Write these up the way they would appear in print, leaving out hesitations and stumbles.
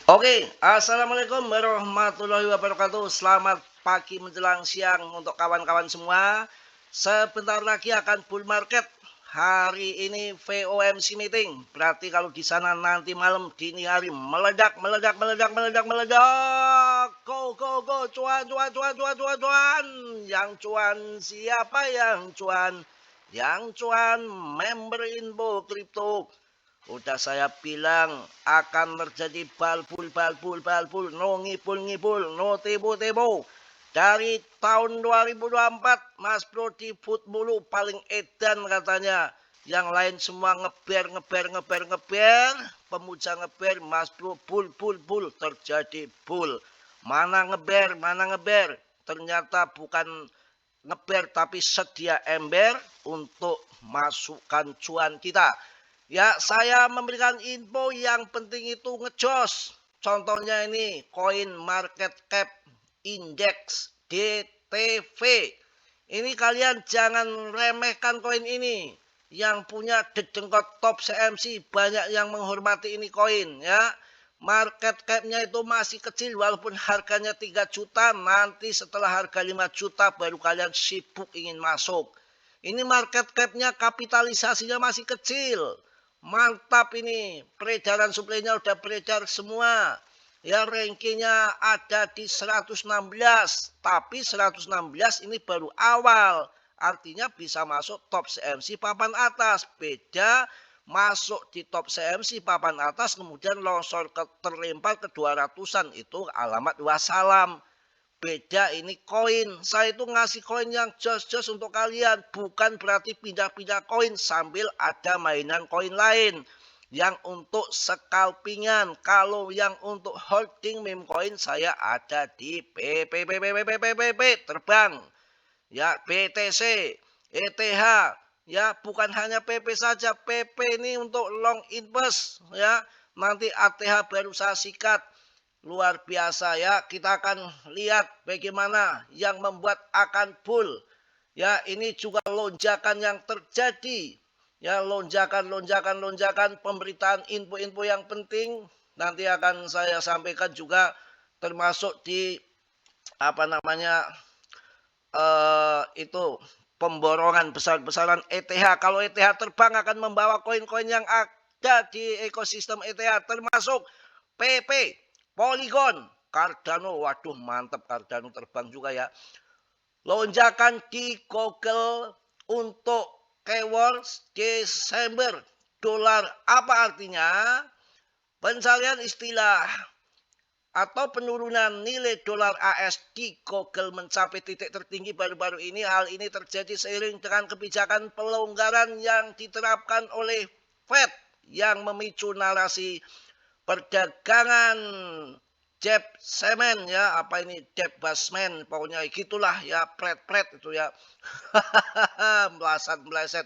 Oke, assalamualaikum warahmatullahi wabarakatuh. Selamat pagi menjelang siang untuk kawan-kawan semua. Sebentar lagi akan bull market. Hari ini FOMC meeting. Berarti kalau di sana nanti malam dini hari meledak, meledak, meledak, meledak, meledak. Go, go, go, cuan, cuan, cuan, cuan, cuan, cuan. Yang cuan siapa yang cuan? Yang cuan member info crypto. Udah saya bilang akan terjadi balbul, no ngipul, no tebo-tebo. Dari tahun 2024, Mas Bro di food mulu paling edan katanya. Yang lain semua ngeber. Pemuja ngeber, Mas Bro bull. Terjadi bull. Mana ngeber. Ternyata bukan ngeber tapi sedia ember untuk masukkan cuan kita. Ya, saya memberikan info yang penting itu ngejos. Contohnya ini, Coin Market Cap Index DTV. Ini kalian jangan remehkan koin ini. Yang punya dedengkot top CMC, banyak yang menghormati ini koin ya. Market cap-nya itu masih kecil walaupun harganya 3 juta. Nanti setelah harga 5 juta baru kalian sibuk ingin masuk. Ini market cap-nya kapitalisasinya masih kecil. Mantap ini, peredaran suplainya udah beredar semua. Ya rankingnya ada di 116, tapi 116 ini baru awal. Artinya bisa masuk top CMC papan atas. Beda masuk di top CMC papan atas kemudian longsor terlempar ke 200-an itu alamat wassalam. Beda ini koin. Saya itu ngasih koin yang jos-jos untuk kalian. Bukan berarti pindah-pindah koin sambil ada mainan koin lain. Yang untuk scalpingan. Kalau yang untuk holding meme coin saya ada di PP terbang. Ya BTC, ETH. Ya bukan hanya PP saja. PP ini untuk long invest. Ya nanti ATH baru saya sikat. Luar biasa ya, kita akan lihat bagaimana yang membuat akan bull. Ya, ini juga lonjakan yang terjadi. Ya, lonjakan pemberitaan info-info yang penting nanti akan saya sampaikan juga termasuk di apa namanya itu pemborongan besar-besaran ETH. Kalau ETH terbang akan membawa koin-koin yang ada di ekosistem ETH termasuk PP, Polygon, Cardano. Waduh mantap Cardano terbang juga ya. Lonjakan di Google untuk keywords Desember. Dolar apa artinya? Pencarian istilah atau penurunan nilai dolar AS di Google mencapai titik tertinggi baru-baru ini. Hal ini terjadi seiring dengan kebijakan pelonggaran yang diterapkan oleh Fed yang memicu narasi perdagangan Jeb semen ya, apa ini Jeb basement, pokoknya gitulah ya, pret itu ya. Meleset.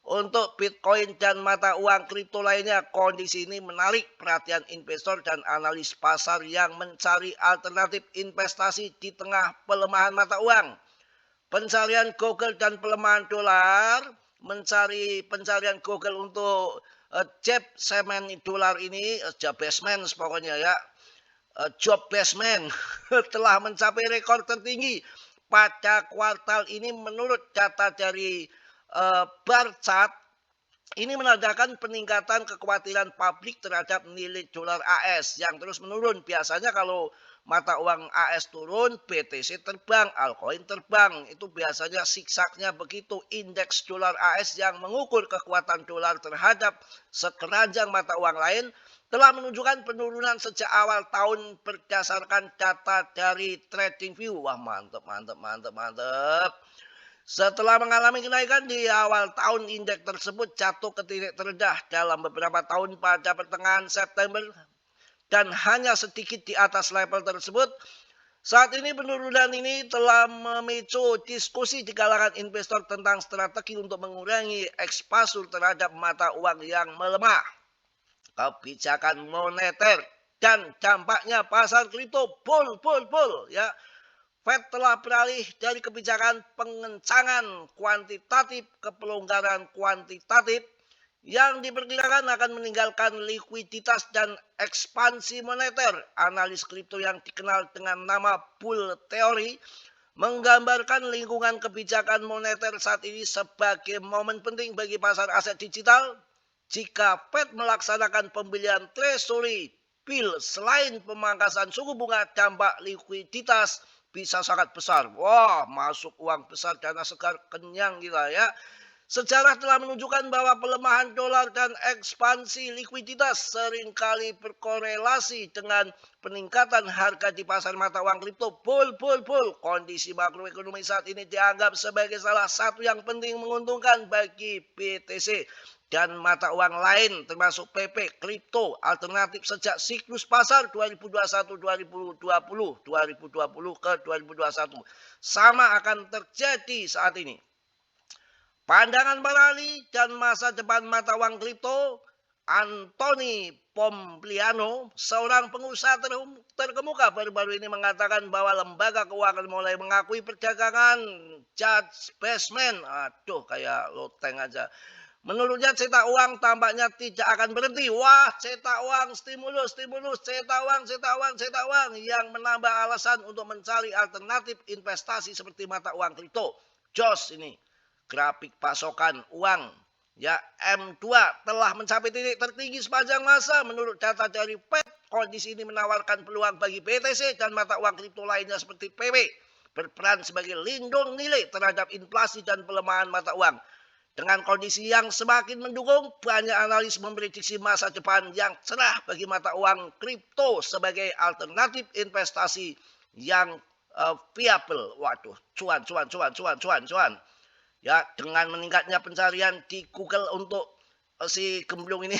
Untuk Bitcoin dan mata uang kripto lainnya, kondisi ini menarik perhatian investor dan analis pasar yang mencari alternatif investasi di tengah pelemahan mata uang. Pencarian Google dan pelemahan dolar, pencarian Google untuk Jeb semen dolar ini, job basement pokoknya ya, job basement telah mencapai rekor tertinggi pada kuartal ini menurut data dari Barchat. Ini menandakan peningkatan kekhawatiran publik terhadap nilai dolar AS yang terus menurun. Biasanya kalau mata uang AS turun, BTC terbang, altcoin terbang. Itu biasanya siksaknya begitu. Indeks dolar AS yang mengukur kekuatan dolar terhadap sekeranjang mata uang lain telah menunjukkan penurunan sejak awal tahun berdasarkan data dari TradingView. Wah mantap. Setelah mengalami kenaikan di awal tahun, indeks tersebut jatuh ke titik terendah dalam beberapa tahun pada pertengahan September dan hanya sedikit di atas level tersebut. Saat ini penurunan ini telah memicu diskusi di kalangan investor tentang strategi untuk mengurangi eksposur terhadap mata uang yang melemah, kebijakan moneter, dan dampaknya pasar kripto. Bull ya. Fed telah beralih dari kebijakan pengencangan kuantitatif ke pelonggaran kuantitatif yang diperkirakan akan meninggalkan likuiditas dan ekspansi moneter. Analis kripto yang dikenal dengan nama bull theory menggambarkan lingkungan kebijakan moneter saat ini sebagai momen penting bagi pasar aset digital. Jika Fed melaksanakan pembelian treasury bill selain pemangkasan suku bunga, dampak likuiditas bisa sangat besar. Wah, masuk uang besar, dana segar kenyang gila ya. Sejarah telah menunjukkan bahwa pelemahan dolar dan ekspansi likuiditas seringkali berkorelasi dengan peningkatan harga di pasar mata uang kripto. Bull. Kondisi makroekonomi saat ini dianggap sebagai salah satu yang penting menguntungkan bagi BTC dan mata uang lain termasuk PP, kripto, alternatif sejak siklus pasar 2021-2020, 2020 ke 2021. Sama akan terjadi saat ini. Pandangan para ahli dan masa depan mata uang kripto, Anthony Pompliano, seorang pengusaha terkemuka baru-baru ini mengatakan bahwa lembaga keuangan mulai mengakui perdagangan judge basement. Aduh, kayak loteng aja. Menurutnya cetak uang tampaknya tidak akan berhenti. Wah, cetak uang, stimulus, cetak uang yang menambah alasan untuk mencari alternatif investasi seperti mata uang kripto. Jos ini. Grafik pasokan uang ya M2 telah mencapai titik tertinggi sepanjang masa. Menurut data dari Fed, kondisi ini menawarkan peluang bagi BTC dan mata uang kripto lainnya seperti PP berperan sebagai lindung nilai terhadap inflasi dan pelemahan mata uang. Dengan kondisi yang semakin mendukung, banyak analis memprediksi masa depan yang cerah bagi mata uang kripto sebagai alternatif investasi yang viable. Waduh, cuan. Ya, dengan meningkatnya pencarian di Google untuk si gemblung ini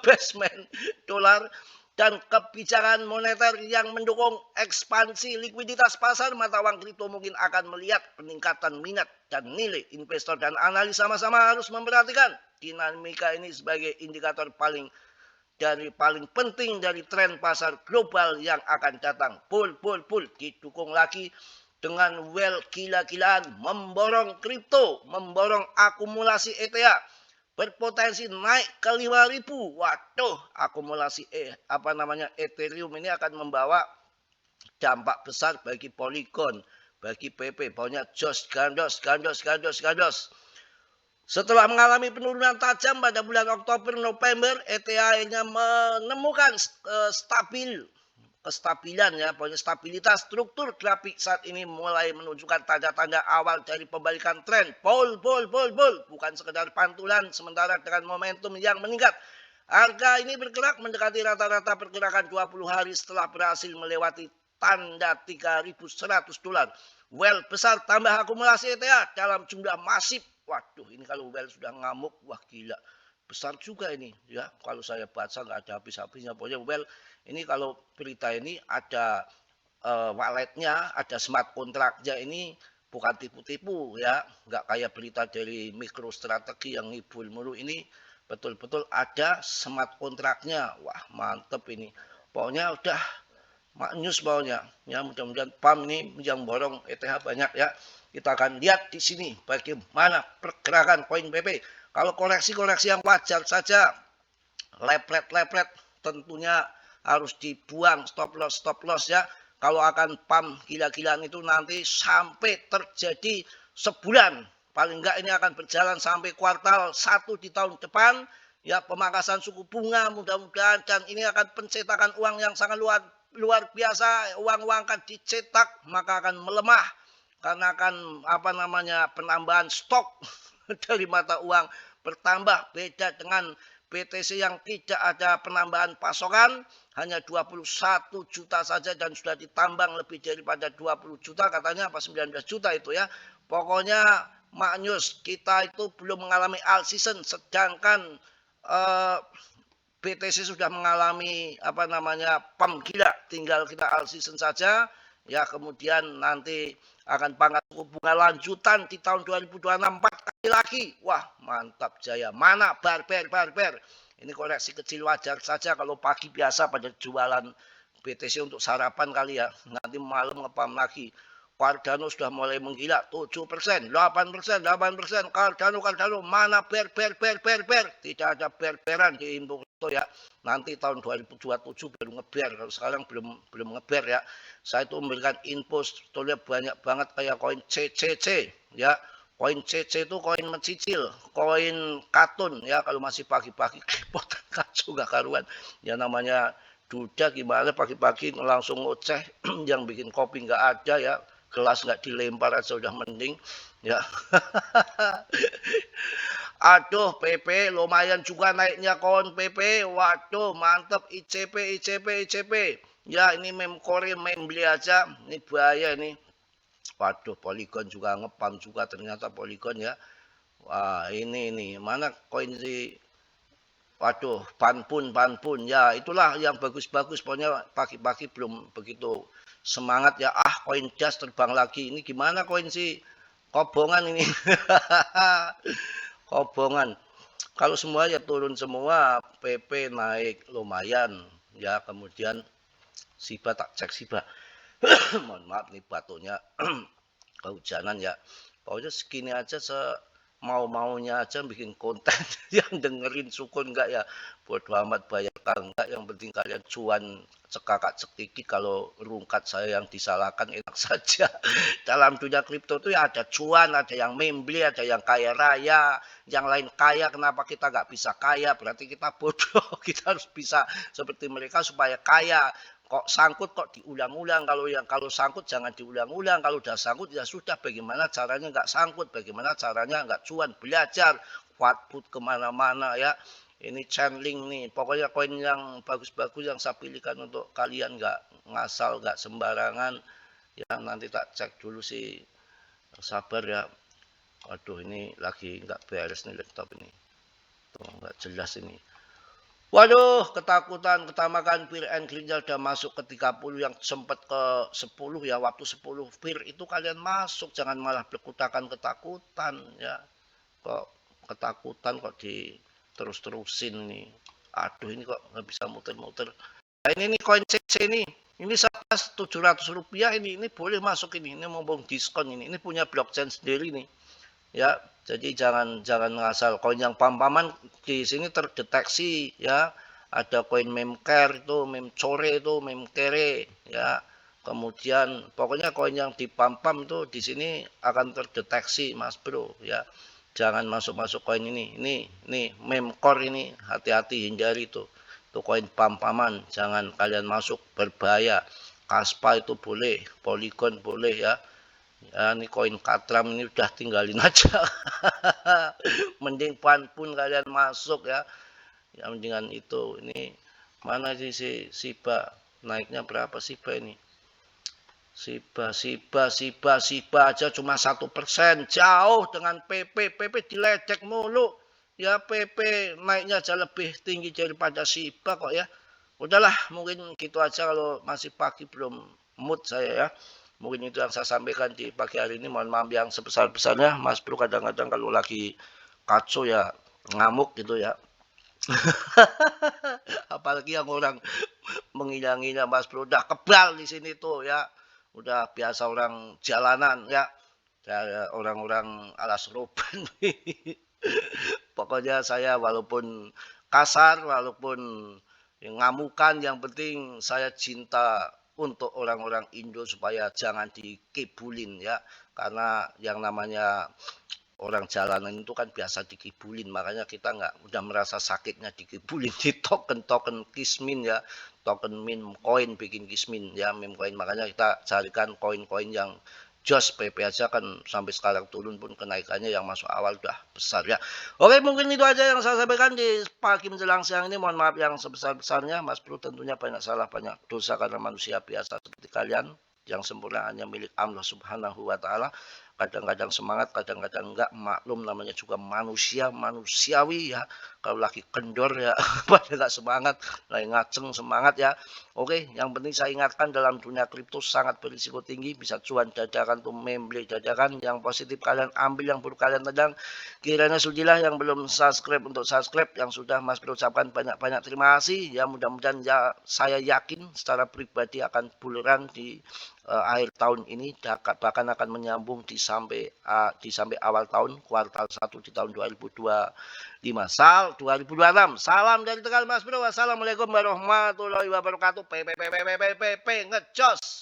basement dolar dan kebijakan moneter yang mendukung ekspansi likuiditas pasar mata uang kripto mungkin akan melihat peningkatan minat dan nilai investor, dan analis sama-sama harus memperhatikan dinamika ini sebagai indikator paling penting dari tren pasar global yang akan datang. Bull didukung lagi dengan well gila-gilaan memborong kripto, memborong akumulasi ETH berpotensi naik ke 5.000. Waduh, akumulasi Ethereum ini akan membawa dampak besar bagi Polygon, bagi PP. Pokoknya jos gandos. Setelah mengalami penurunan tajam pada bulan Oktober-November, ETH akhirnya menemukan kestabilan ya, pokoknya stabilitas. Struktur grafik saat ini mulai menunjukkan tanda-tanda awal dari pembalikan tren. Bull, bukan sekedar pantulan sementara dengan momentum yang meningkat. Harga ini bergerak mendekati rata-rata pergerakan 20 hari setelah berhasil melewati tanda $3.100. Well besar tambah akumulasi ETH dalam jumlah masif. Waduh, ini kalau well sudah ngamuk, wah gila. Besar juga ini ya, kalau saya baca nggak ada habis-habisnya. Pokoknya well ini kalau berita ini ada walletnya, ada smart contract-nya, ini bukan tipu-tipu ya, nggak kayak berita dari MicroStrategy yang ngibul mulu. Ini betul-betul ada smart contract-nya. Wah mantep ini, pokoknya udah maknyus bawahnya ya. Mudah-mudahan PAM ini yang borong ETH banyak ya. Kita akan lihat di sini bagaimana pergerakan koin PP. Kalau koreksi yang wajar saja, lepret tentunya harus dibuang, stop loss ya. Kalau akan PAM gila-gilaan itu nanti sampai terjadi sebulan, paling enggak ini akan berjalan sampai kuartal 1 di tahun depan ya, pemangkasan suku bunga mudah-mudahan, dan ini akan pencetakan uang yang sangat luar biasa. Uang akan dicetak maka akan melemah karena akan penambahan stok dari mata uang bertambah. Beda dengan BTC yang tidak ada penambahan pasokan, hanya 21 juta saja dan sudah ditambang lebih daripada 20 juta katanya, 19 juta itu ya. Pokoknya maknyus, kita itu belum mengalami all season, sedangkan BTC sudah mengalami PAM gila. Tinggal kita all season saja ya, kemudian nanti akan pangkat suku bunga lanjutan di tahun 2024 kali lagi. Wah mantap jaya. Mana barber. Ini koreksi kecil wajar saja. Kalau pagi biasa pada jualan BTC untuk sarapan kali ya, nanti malam ngepam lagi. Cardano sudah mulai menggila 7%, 8%, 8%. Cardano, mana bear. Tidak ada bear-bearan di Info ya. Nanti tahun 2027 baru ngebear. Kalau sekarang belum ngebear ya. Saya itu memberikan info sebetulnya banyak banget kayak koin CCC ya. Koin CC itu koin mencicil, koin katun ya, kalau masih pagi-pagi kepotan kacau gak karuan. Ya namanya duda gimana pagi-pagi langsung ngoceh yang bikin kopi nggak ada ya, gelas nggak dilempar aja udah mending ya. Aduh PP lumayan juga naiknya koin PP. Waduh mantep ICP. Ya ini meme Korea meme beli aja. Ini bahaya ini. Waduh, Polygon juga ngepam juga ternyata Polygon ya. Wah, ini mana koin si waduh, panpun ya. Itulah yang bagus-bagus. Pokoknya pagi-pagi belum begitu semangat ya. Ah, koin jas terbang lagi. Ini gimana koin si kobongan ini? Kobongan. Kalau semua ya turun semua, PP naik lumayan ya. Kemudian Shiba tak cek Shiba. Mohon maaf nih batuknya kehujanan ya. Pokoknya segini aja mau-maunya aja bikin konten yang dengerin syukur enggak ya. Bodo amat bayar enggak, yang penting kalian cuan cekakak cekiki. Kalau rungkat saya yang disalahkan enak saja. Dalam dunia kripto itu ya ada cuan, ada yang membeli, ada yang kaya raya, yang lain kaya. Kenapa kita nggak bisa kaya? Berarti kita bodoh. Kita harus bisa seperti mereka supaya kaya. Kok sangkut kok diulang-ulang, kalau sangkut jangan diulang-ulang, kalau udah sangkut ya sudah, bagaimana caranya nggak sangkut, bagaimana caranya nggak cuan, belajar put kemana-mana ya. Ini channeling nih, pokoknya koin yang bagus-bagus yang saya pilihkan untuk kalian, nggak ngasal, nggak sembarangan ya. Nanti tak cek dulu sih, sabar ya. Waduh ini lagi nggak beres nih laptop ini, tuh nggak jelas ini. Waduh, ketakutan, ketamakan peer and Grinjal udah masuk ke 30, yang sempat ke 10 ya, waktu 10 peer itu kalian masuk, jangan malah berkutakan ketakutan ya. Kok ketakutan kok terus-terusin nih. Aduh ini kok nggak bisa muter-muter. Nah, ini nih koin CC ini saya 700 rupiah ini boleh masuk ini mumpung diskon ini punya blockchain sendiri nih. Ya, jadi jangan ngasal. Koin yang pam-paman di sini terdeteksi ya. Ada koin memker itu, memcore itu, memkere ya. Kemudian pokoknya koin yang dipam-pam itu di sini akan terdeteksi Mas Bro ya. Jangan masuk-masuk koin ini. Ini memcore ini, hati-hati hindari itu. Itu koin pam-paman, jangan kalian masuk, berbahaya. Kaspa itu boleh, Polygon boleh ya. Ya, ini koin Katram ini udah tinggalin aja. Mending pan pun kalian masuk ya. Ya mendingan itu. Ini mana sih si Shiba? Naiknya berapa Shiba ini? Shiba aja cuma 1%. Jauh dengan PP diledek mulu. Ya PP naiknya aja lebih tinggi daripada Shiba kok ya. Udahlah, mungkin gitu aja kalau masih pagi belum mood saya ya. Mungkin itu yang saya sampaikan di pagi hari ini. Mohon maaf yang sebesar-besarnya. Mas Bro kadang-kadang kalau lagi kacau ya ngamuk gitu ya. Apalagi yang orang menghina-hina Mas Bro udah kebal di sini tuh ya. Udah biasa orang jalanan ya. Orang-orang alas roban. Pokoknya saya walaupun kasar, walaupun ngamukan, yang penting saya cinta untuk orang-orang Indo supaya jangan dikibulin ya, karena yang namanya orang jalanan itu kan biasa dikibulin, makanya kita nggak udah merasa sakitnya dikibulin di token kismin ya, token meme coin bikin kismin ya, meme coin. Makanya kita carikan koin-koin yang jos. PP aja kan sampai sekarang turun pun kenaikannya yang masuk awal udah besar ya. Oke, mungkin itu aja yang saya sampaikan di pagi menjelang siang ini. Mohon maaf yang sebesar-besarnya. Mas Bro tentunya banyak salah, banyak dosa karena manusia biasa seperti kalian. Yang sempurna hanya milik Allah Subhanahu wa Ta'ala. Kadang-kadang semangat, kadang-kadang enggak. Maklum namanya juga manusiawi ya. Kalau lagi kendor ya pada enggak semangat, lagi ngaceng semangat ya. Oke, yang penting saya ingatkan dalam dunia kripto sangat berisiko tinggi, bisa cuan dadakan tuh membeli dadakan. Yang positif kalian ambil, yang buruk kalian tendang. Kiranya sudilah, yang belum subscribe untuk subscribe, yang sudah Mas Bro ucapkan banyak-banyak terima kasih. Ya mudah-mudahan ya, saya yakin secara pribadi akan buleran di akhir tahun ini, bahkan akan menyambung di sampai awal tahun kuartal 1 di tahun 2025. 2026. Salam dari Tegal Mas Bro. Wassalamualaikum warahmatullahi wabarakatuh. Ngecos.